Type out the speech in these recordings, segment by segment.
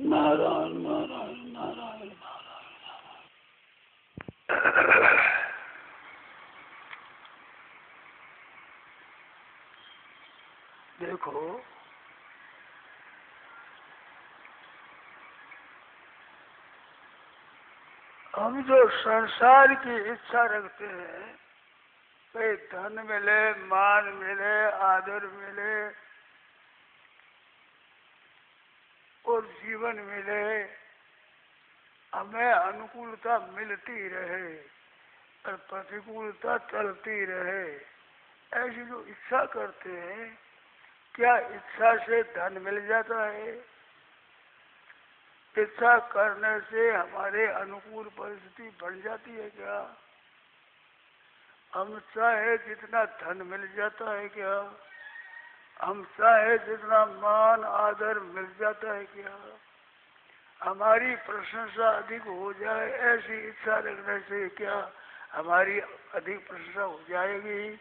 नारायण नारायण नारायण नारायण। देखो, हम जो संसार की इच्छा रखते हैं, भाई धन मिले, मान मिले, आदर मिले और जीवन मिले, हमें अनुकूलता मिलती रहे और प्रतिकूलता चलती रहे, ऐसी जो इच्छा करते हैं, क्या इच्छा से धन मिल जाता है? इच्छा करने से हमारे अनुकूल परिस्थिति बन जाती है क्या? हम चाहे जितना धन मिल जाता है क्या? हम चाहे जितना मान आदर मिल जाता है क्या? हमारी प्रशंसा अधिक हो जाए ऐसी इच्छा रखने से क्या हमारी अधिक प्रशंसा हो जाएगी?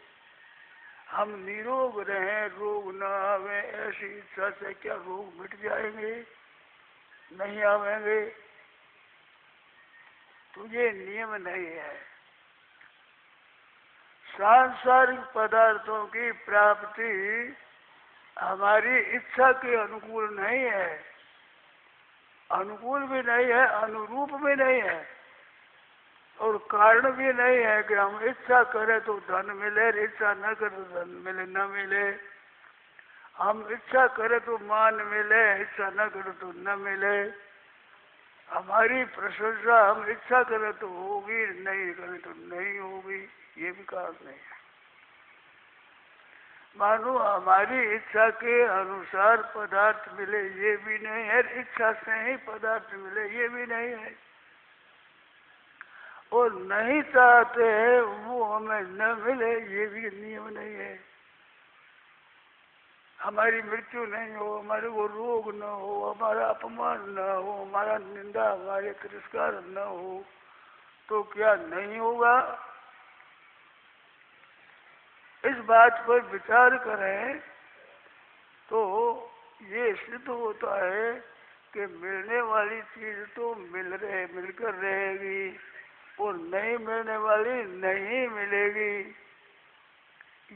हम निरोग रहें, रोग न आवे ऐसी इच्छा से क्या रोग मिट जाएंगे? नहीं आवेंगे। तो ये नियम नहीं है। सांसारिक पदार्थों की प्राप्ति हमारी इच्छा के अनुकूल नहीं है, अनुकूल भी नहीं है, अनुरूप भी नहीं है और कारण भी नहीं है कि हम इच्छा करें तो धन मिले, इच्छा न करें तो धन मिले न मिले। हम इच्छा करें तो मान मिले, इच्छा न करें तो न मिले। हमारी प्रशंसा हम इच्छा करें तो होगी, नहीं करें तो नहीं होगी, ये भी कारण नहीं है। मानो हमारी इच्छा के अनुसार पदार्थ मिले ये भी नहीं है, इच्छा से ही पदार्थ मिले ये भी नहीं है। और नहीं चाहते हैं वो हमें न मिले ये भी नियम नहीं है। हमारी मृत्यु नहीं हो, हमारे को रोग न हो, हमारा अपमान न हो, हमारा निंदा हमारे तिरस्कार न हो, तो क्या नहीं होगा? इस बात पर विचार करें तो ये सिद्ध होता है कि मिलने वाली चीज तो मिलकर रहेगी और नहीं मिलने वाली नहीं मिलेगी।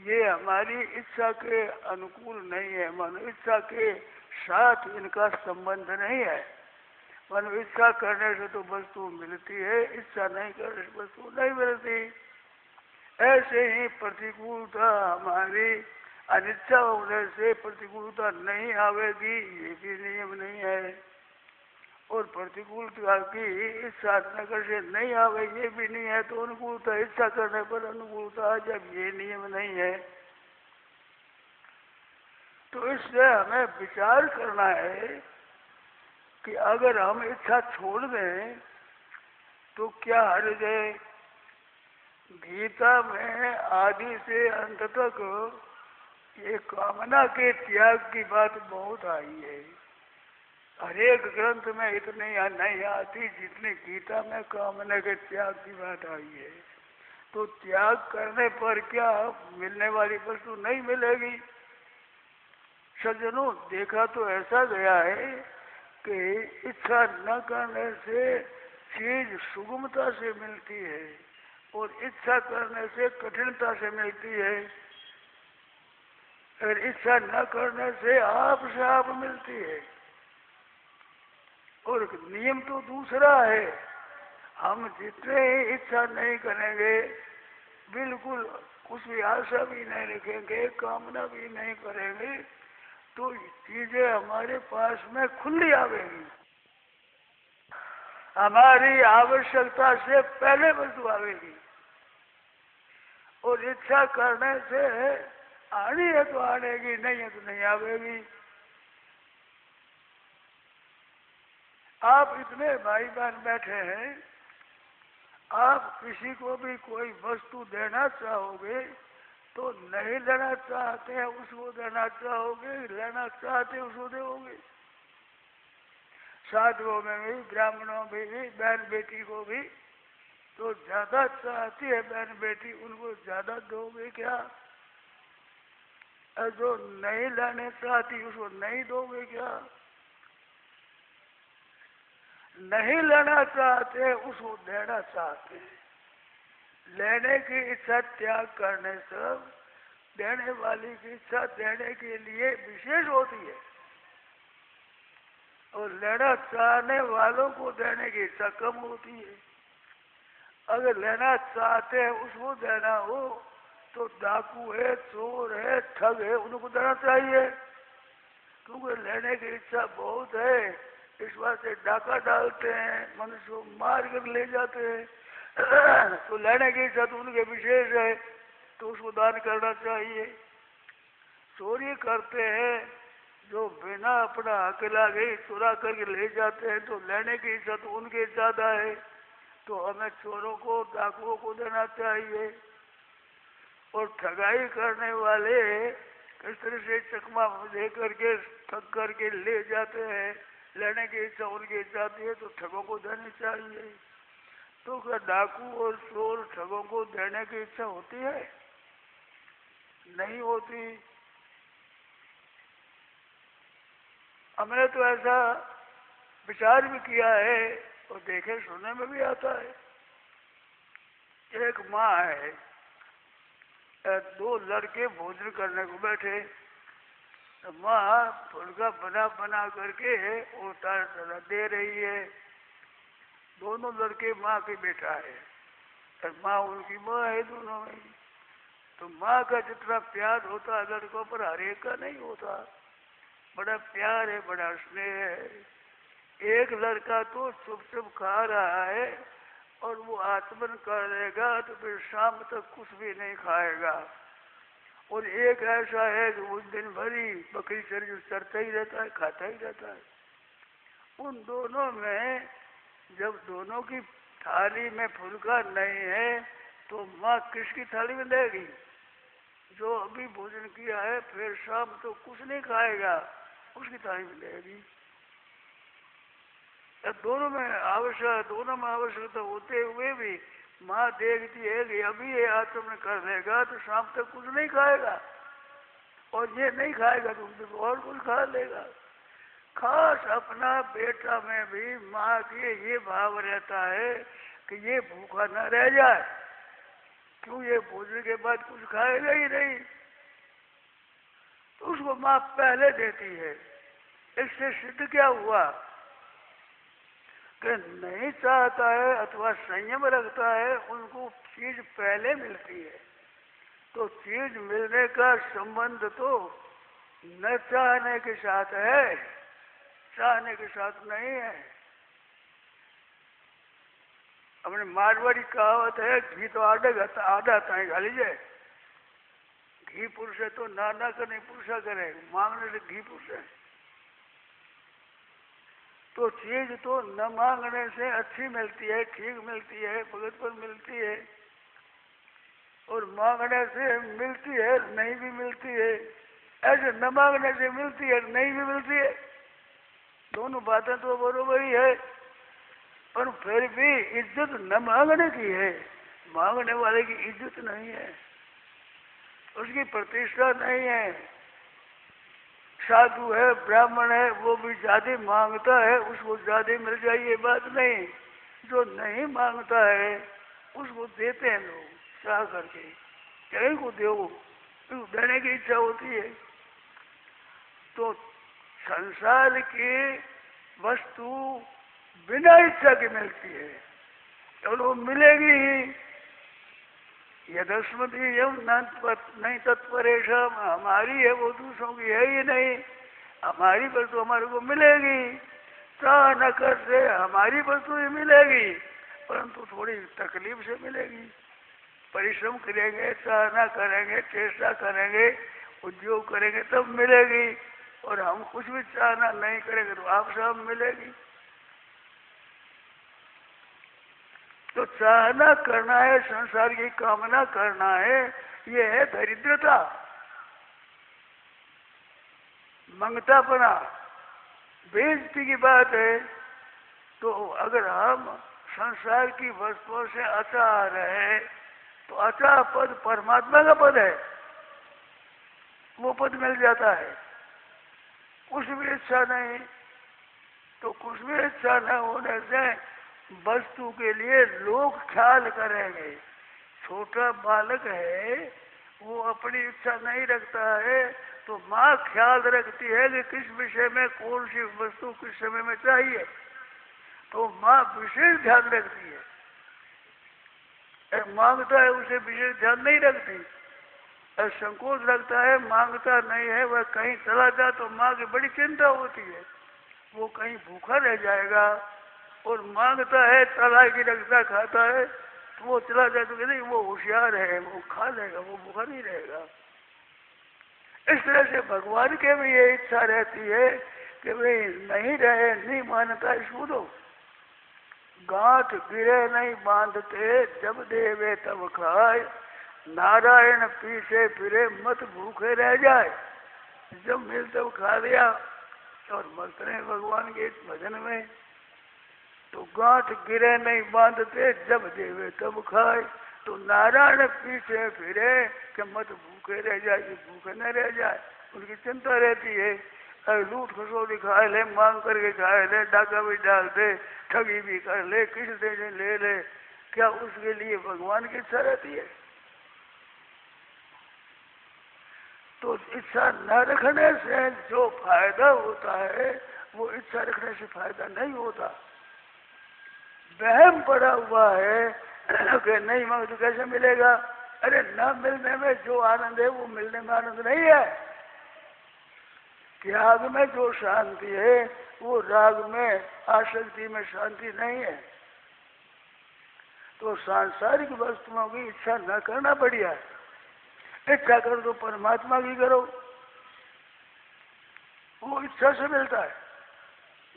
ये हमारी इच्छा के अनुकूल नहीं है, मानो इच्छा के साथ इनका संबंध नहीं है। मानो इच्छा करने से तो वस्तु मिलती है, इच्छा नहीं करने से वस्तु नहीं मिलती। ऐसे ही प्रतिकूलता हमारी अनिच्छा होने से प्रतिकूलता नहीं आवेगी ये भी नियम नहीं है, और प्रतिकूलता की इच्छा नगर से नहीं आवे ये भी नहीं है। तो अनुकूलता इच्छा करने पर अनुकूलता आ जब ये नियम नहीं है, तो इससे हमें विचार करना है कि अगर हम इच्छा छोड़ दें तो क्या हर्ज है? गीता में आदि से अंत तक ये कामना के त्याग की बात बहुत आई है। हरेक ग्रंथ में इतनी नहीं आती जितनी गीता में कामना के त्याग की बात आई है। तो त्याग करने पर क्या मिलने वाली वस्तु नहीं मिलेगी? सज्जनों, देखा तो ऐसा गया है कि इच्छा न करने से चीज सुगमता से मिलती है और इच्छा करने से कठिनता से मिलती है, और इच्छा न करने से आप मिलती है। और नियम तो दूसरा है, हम जितने ही इच्छा नहीं करेंगे, बिल्कुल कुछ भी आशा भी नहीं रखेंगे, कामना भी नहीं करेंगे, तो चीजें हमारे पास में खुली आवेगी। हमारी आवश्यकता से पहले वस्तु आवेगी। और इच्छा करने से आनी है तो आनेगी, नहीं है तो नहीं आवेगी। आप इतने भाई बहन बैठे हैं, आप किसी को भी कोई वस्तु देना चाहोगे तो नहीं लेना चाहते हैं उसको देना चाहोगे, लेना चाहते उसको दोगे। साधुओं में भी, ब्राह्मणों में भी, बहन बेटी को भी तो ज्यादा चाहती है बहन बेटी, उनको ज्यादा दोगे क्या? जो नहीं लेने चाहती उसको नहीं दोगे क्या? नहीं लेना चाहते उसको देना चाहते हैं। लेने की इच्छा त्याग करने से देने वाली की इच्छा देने के लिए विशेष होती है, और लेना चाहने वालों को देने की इच्छा कम होती है। अगर लेना चाहते हैं उसको देना हो तो डाकू है, चोर है, ठग है, उनको देना चाहिए, क्योंकि लेने की इच्छा बहुत है। इस बात से डाका डालते हैं, मनुष्य को मार कर ले जाते हैं। तो लेने की इच्छा तो उनके विशेष है, तो उसको दान करना चाहिए। चोरी करते हैं जो बिना अपना हक लागे चुरा करके ले जाते हैं, तो लेने की इच्छा तो उनके ज्यादा है, तो हमें चोरों को, डाकुओं को देना चाहिए। और ठगाई करने वाले इस तरह से चकमा दे करके ठग करके ले जाते हैं, लेने की इच्छा उनकी जाती है, तो ठगों को देनी चाहिए। तो क्या डाकू और चोर ठगों को देने की इच्छा होती है? नहीं होती। हमने तो ऐसा विचार भी किया है और देखे सुनने में भी आता है। एक माँ है, दो लड़के भोजन करने को बैठे, तो माँ फुलका बना बना करके उतार दे रही है। दोनों लड़के माँ के बेटा है और माँ उनकी माँ है दोनों में। तो माँ का जितना प्यार होता है लड़कों पर हर एक का नहीं होता। बड़ा प्यार है, बड़ा स्नेह है। एक लड़का तो चुप चुप खा रहा है और वो आचमन कर लेगा तो फिर शाम तक कुछ भी नहीं खाएगा। और एक ऐसा है कि उस दिन भरी बकरी चरता ही रहता है, खाता ही रहता है। उन दोनों में जब दोनों की थाली में फुलका नहीं है तो माँ किसकी थाली में देगी? जो अभी भोजन किया है फिर शाम तो कुछ नहीं खाएगा, उसकी थाली में देगी। दोनों में आवश्यकता होते हुए भी माँ देखती है कि अभी ये आचमन कर लेगा तो शाम तक कुछ नहीं खाएगा, और ये नहीं खाएगा तो और कुछ खा लेगा। खास अपना बेटा में भी माँ के ये भाव रहता है कि ये भूखा न रह जाए, क्यों ये भोजन के बाद कुछ खाएगा ही नहीं, तो उसको माँ पहले देती है। इससे सिद्ध क्या हुआ कि नहीं चाहता है अथवा संयम रखता है, उनको चीज पहले मिलती है। तो चीज मिलने का संबंध तो न चाहने के साथ है, चाहने के साथ नहीं है। अपने मारवाड़ी कहावत है, घी तो आधा ताई खा लीजिए। घी पुरुष है तो ना करे पुरुषा करे, मांगने से घी पुरुष है। तो चीज तो न मांगने से अच्छी मिलती है, ठीक मिलती है, भगत पर मिलती है, और मांगने से मिलती है, नहीं भी मिलती है। ऐसे न मांगने से मिलती है, नहीं भी मिलती है। दोनों बातें तो बरोबर ही है, पर फिर भी इज्जत न मांगने की है, मांगने वाले की इज्जत नहीं है, उसकी प्रतिष्ठा नहीं है। साधु है, ब्राह्मण है, वो भी ज्यादा मांगता है, उसको ज्यादा मिल जाए ये बात नहीं। जो नहीं मांगता है उसको देते हैं लोग चाह करके, कहीं को दो, देने की इच्छा होती है। तो संसार की वस्तु बिना इच्छा की मिलती है और वो मिलेगी ही। यदस्मति यम नहीं तत्परेशा, हमारी है वो दूसरों की है ही नहीं। हमारी वस्तु हमारे को मिलेगी, चाह न कर से हमारी वस्तु ही मिलेगी, परंतु थोड़ी तकलीफ से मिलेगी। परिश्रम करेंगे, चाह न करेंगे, चेष्टा करेंगे, उद्योग करेंगे तब मिलेगी, और हम कुछ भी चाहना नहीं करेंगे तो आपसे हम मिलेगी। तो चाहना करना है, संसार की कामना करना है, ये है दरिद्रता, मंगतापना, बेइज्जती की बात है। तो अगर हम संसार की वस्तुओं से अचाह रहे तो अचाह पद परमात्मा का पद है, वो पद मिल जाता है, कुछ भी इच्छा नहीं। तो कुछ भी इच्छा न होने से वस्तु के लिए लोग ख्याल करेंगे। छोटा बालक है, वो अपनी इच्छा नहीं रखता है, तो माँ ख्याल रखती है कि किस विषय में कौन सी वस्तु किस समय में चाहिए, तो माँ विशेष ध्यान रखती है। मांगता है उसे विशेष ध्यान नहीं रखती, संकोच लगता है, मांगता नहीं है, वह कहीं चला जाए तो माँ की बड़ी चिंता होती है, वो कहीं भूखा रह जाएगा। और मांगता है, तला की रखता खाता है, तो वो चला जाए तो कहते वो होशियार है, वो खा लेगा, वो भूखा नहीं रहेगा। इस तरह से भगवान के भी ये इच्छा रहती है कि भाई नहीं रहे, नहीं मानता इसको दो। गांठ गिरे नहीं बांधते, जब देवे तब खाए, नारायण पीछे फिरे मत भूखे रह जाए। जब मिल तब खा लिया और मस्त रहे भगवान के भजन में। तो गांठ गिरे नहीं बांधते, जब देवे तब खाए, तो नारायण पीछे फिरे कि मत भूखे रह जाए, कि भूखे न रह जाए। उनकी चिंता रहती है, लूट खसोटी खा ले, मांग करके खा ले, डाका भी डाल दे, ठगी भी कर ले, किस देने ले ले, क्या उसके लिए भगवान की इच्छा रहती है? तो इच्छा न रखने से जो फायदा होता है वो इच्छा रखने से फायदा नहीं होता। वहम पड़ा हुआ है कि नहीं मांग तो कैसे मिलेगा। अरे न मिलने में जो आनंद है वो मिलने में आनंद नहीं है। त्याग में जो शांति है वो राग में, आसक्ति में शांति नहीं है। तो सांसारिक वस्तुओं की इच्छा न करना बढ़िया है। इच्छा करो तो परमात्मा की करो, वो इच्छा से मिलता है।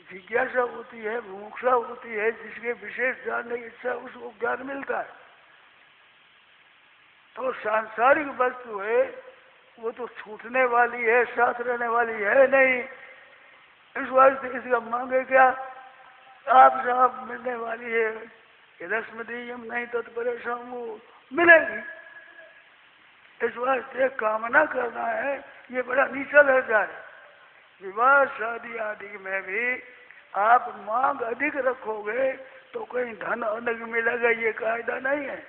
जिज्ञासा होती है, मुमुक्षा होती है, जिसके विशेष जानने की इच्छा, उसको ज्ञान मिलता है। तो सांसारिक वस्तु है वो तो छूटने वाली है, साथ रहने वाली है नहीं। इस वास्ते इसका मांगे क्या, आप साहब मिलने वाली है, रश्मदीयम नहीं तत्परेशान, वो मिलेगी। इस वास्ते कामना करना है ये बड़ा नीचा दर्जा है। विवाह शादी आदि में भी आप मांग अधिक रखोगे तो कहीं धन अलग मिलेगा, ये कायदा नहीं है।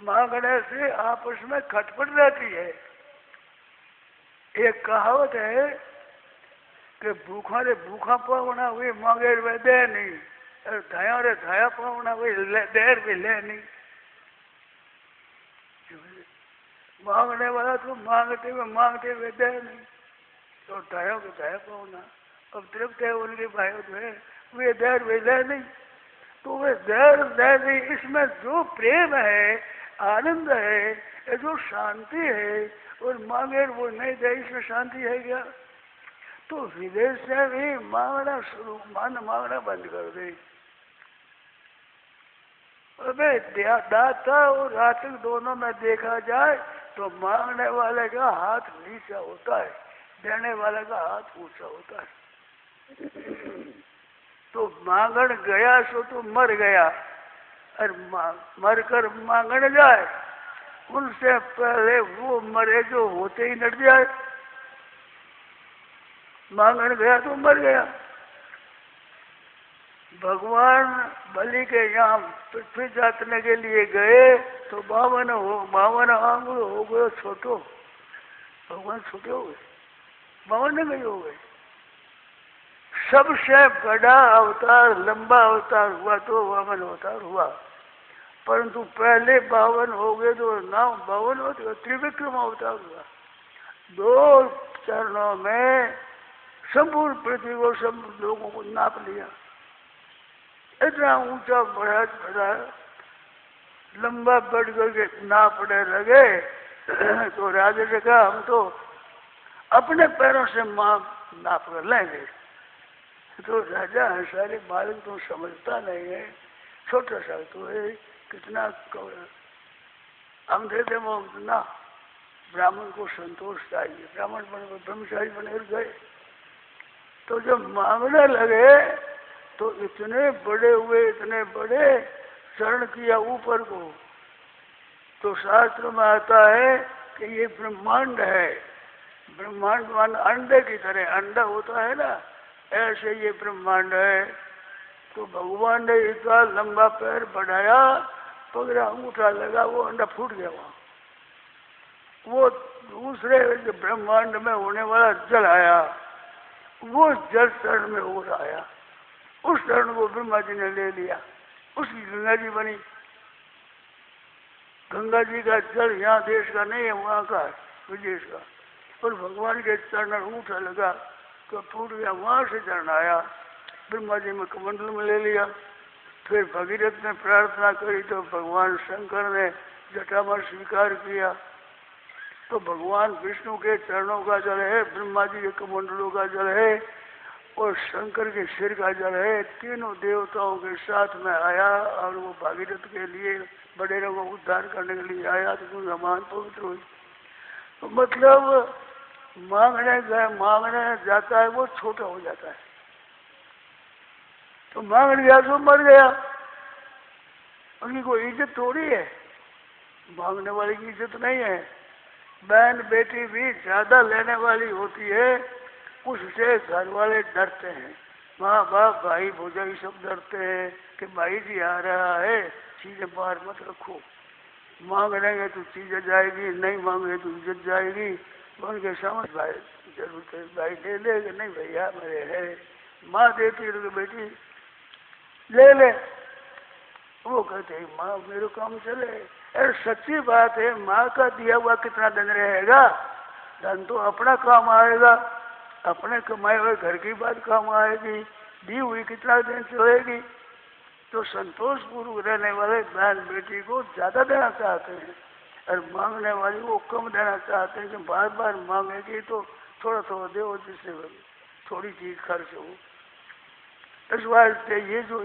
मांगने से आपस में खटपट रहती है। एक कहावत है कि भूखा रे भूखा पावना हुई मांगे वे दे नहीं, धाया रे धाया पावना हुई देर भी ले नहीं। मांगने वाला तो मांगते हुए दे नहीं, तो धाया के धाया पावना। अब तृप्त है उनके भाई जो है वे देर वे ले नहीं, तो वे देर दे नहीं। इसमें जो प्रेम है, आनंद है, जो शांति है, और मांगे वो नहीं दे, इसमें शांति है क्या? तो हृदय से भी मांगना शुरू, मांगना बंद कर दे। अबे दाता और रातक दोनों में देखा जाए तो मांगने वाले का हाथ नीचा होता है, देने वाले का हाथ ऊंचा होता है। तो मांगण गया सो तो मर गया, और मर कर मांगण जाए उनसे पहले वो मरे जो होते ही नट जाए। मांगण गया तो मर गया। भगवान बलि के यहाँ पृथ्वी जातने के लिए गए तो 52 आंगुल हो गए छोटो, भगवान छोटे हो गए, 52 गए हो गए। सबसे बड़ा अवतार, लंबा अवतार हुआ तो वामन अवतार हुआ, परंतु पहले 52 हो गए तो नाम 52 होते, त्रिविक्रम अवतार हुआ। 2 चरणों में संपूर्ण पृथ्वी को, सब लोगों को नाप लिया। इतना ऊंचा बढ़ा लंबा बढ़ करके नापने लगे तो राजा ने कहा हम तो अपने पैरों से नाप कर लेंगे। तो राजा हंसारे, बालक तो समझता नहीं है, छोटा सा तो है, कितना हम देते वो ना, ब्राह्मण को संतोष चाहिए, ब्राह्मण बने ब्रह्मचारी बने गए। तो जब मांगने लगे तो इतने बड़े हुए, इतने बड़े, शरण किया ऊपर को। तो शास्त्र में आता है कि ये ब्रह्मांड है। ब्रह्मांड मान अंडे की तरह, अंडा होता है ना, ऐसे ये ब्रह्मांड है। तो भगवान ने इतना लंबा पैर बढ़ाया, पगड़ा अंगूठा लगा, वो अंडा फूट गया वहां। वो दूसरे ब्रह्मांड में होने वाला जल आया, वो जल शरण में और आया। उस शरण को ब्रह्मा जी ने ले लिया, उसकी गंगा जी बनी। गंगा जी का जल यहाँ देश का नहीं है, वहाँ का है, विदेश का। और भगवान के चरण अंगूठा लगा तो फूट गया, वहां से चरण आया, ब्रह्मा जी में कमंडल में ले लिया। फिर भगीरथ ने प्रार्थना करी तो भगवान शंकर ने जटा में स्वीकार किया। तो भगवान विष्णु के चरणों का जल है, ब्रह्मा जी के कमंडलों का जल है और शंकर के सिर का जल है। तीनों देवताओं के साथ में आया और वो भागीरथ के लिए बडेरों को उद्धार करने के लिए आया, तो उनका मान पवित्र हुई। तो मतलब मांगने जाता है वो छोटा हो जाता है। तो मांगने गया तो मर गया, उनकी कोई इज्जत थोड़ी है, मांगने वाले की इज्जत नहीं है। बहन बेटी भी ज्यादा लेने वाली होती है, उससे घर वाले डरते हैं, माँ बाप भाई भौजाई सब डरते हैं कि भाई जी आ रहा है, चीजें बाहर मत रखो। मांग लेंगे तो चीजें जाएगी, नहीं मांगे तो इज्जत जाएगी। उनके समझ भाई जरूरत है, भाई ले ले, नहीं भैया मेरे है, माँ देती है तो बेटी ले ले। वो कहते हैं माँ मेरे काम चले। अरे सच्ची बात है, माँ का दिया हुआ कितना धन रहेगा? धन तो अपना काम आएगा, अपने कमाए हुए घर की बात काम आएगी, दी हुई कितना दिन चलेगी। तो संतोष पूर्वक रहने वाले बहन बेटी को ज्यादा देना चाहते हैं और मांगने वाली को कम देना चाहते हैं कि बार बार मांगेगी तो थोड़ा थोड़ा दो, जिससे थोड़ी चीज खर्च हो। इस बात से ये जो